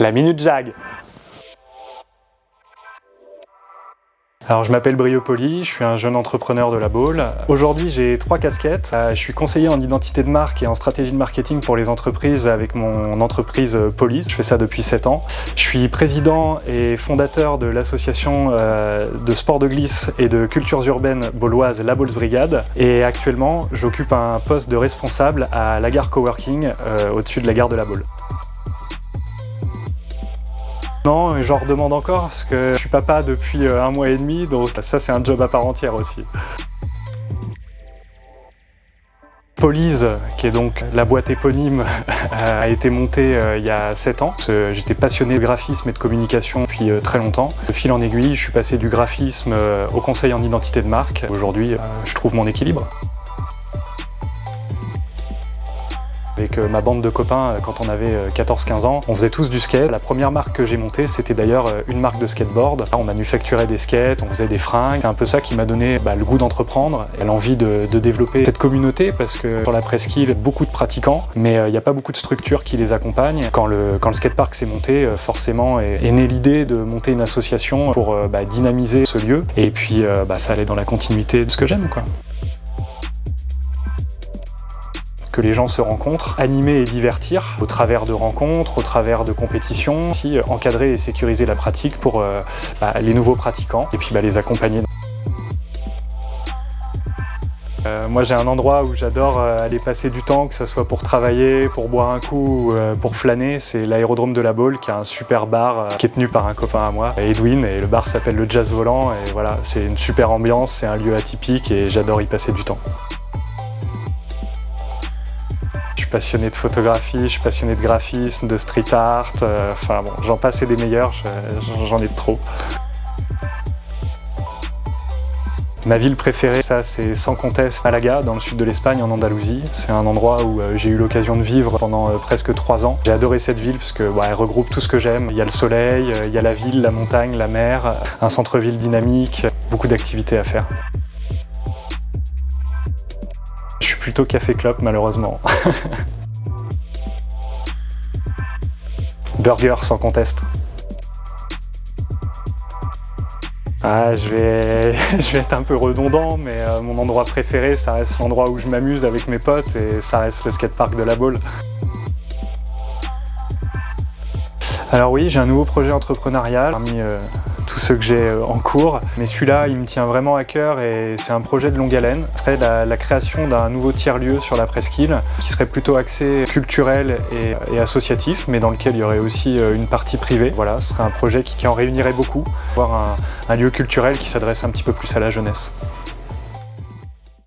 La Minute Jag. Alors je m'appelle Briopoli, je suis un jeune entrepreneur de la Baule. Aujourd'hui j'ai 3 casquettes. Je suis conseiller en identité de marque et en stratégie de marketing pour les entreprises avec mon entreprise Police. Je fais ça depuis 7 ans. Je suis président et fondateur de l'association de sport de glisse et de cultures urbaines bauloises La Baule Brigade. Et actuellement j'occupe un poste de responsable à la gare Coworking au-dessus de la gare de la Baule. Non, j'en redemande encore parce que je suis papa depuis 1 mois et demi, donc ça c'est un job à part entière aussi. Police, qui est donc la boîte éponyme, a été montée il y a 7 ans. J'étais passionné de graphisme et de communication depuis très longtemps. De fil en aiguille, je suis passé du graphisme au conseil en identité de marque. Aujourd'hui, je trouve mon équilibre. Avec ma bande de copains, quand on avait 14-15 ans, on faisait tous du skate. La première marque que j'ai montée, c'était d'ailleurs une marque de skateboard. On manufacturait des skates, on faisait des fringues. C'est un peu ça qui m'a donné le goût d'entreprendre et l'envie de développer cette communauté, parce que sur la presqu'île, il y a beaucoup de pratiquants, mais il n'y a pas beaucoup de structures qui les accompagnent. Quand le skatepark s'est monté, forcément est née l'idée de monter une association pour dynamiser ce lieu. Et puis ça allait dans la continuité de ce que j'aime, quoi. Que les gens se rencontrent, animer et divertir au travers de rencontres, au travers de compétitions, aussi encadrer et sécuriser la pratique pour les nouveaux pratiquants et puis les accompagner. Moi j'ai un endroit où j'adore aller passer du temps, que ce soit pour travailler, pour boire un coup, pour flâner, c'est l'aérodrome de la Baule qui a un super bar qui est tenu par un copain à moi, Edwin, et le bar s'appelle le Jazz Volant et voilà, c'est une super ambiance, c'est un lieu atypique et j'adore y passer du temps. Je suis passionné de photographie, je suis passionné de graphisme, de street art, j'en passe et des meilleurs, j'en ai de trop. Ma ville préférée, ça c'est sans conteste Malaga, dans le sud de l'Espagne, en Andalousie. C'est un endroit où j'ai eu l'occasion de vivre pendant presque 3 ans. J'ai adoré cette ville parce que elle regroupe tout ce que j'aime. Il y a le soleil, il y a la ville, la montagne, la mer, un centre-ville dynamique, beaucoup d'activités à faire. Je suis plutôt café-clope malheureusement. Burger sans conteste. Je vais être un peu redondant, mais mon endroit préféré, ça reste l'endroit où je m'amuse avec mes potes et ça reste le skatepark de la Baule. Alors oui, j'ai un nouveau projet entrepreneurial parmi tous ceux que j'ai en cours, mais celui-là il me tient vraiment à cœur et c'est un projet de longue haleine. Ce serait la création d'un nouveau tiers-lieu sur la presqu'île qui serait plutôt axé culturel et associatif, mais dans lequel il y aurait aussi une partie privée. Voilà, ce serait un projet qui en réunirait beaucoup, avoir un lieu culturel qui s'adresse un petit peu plus à la jeunesse.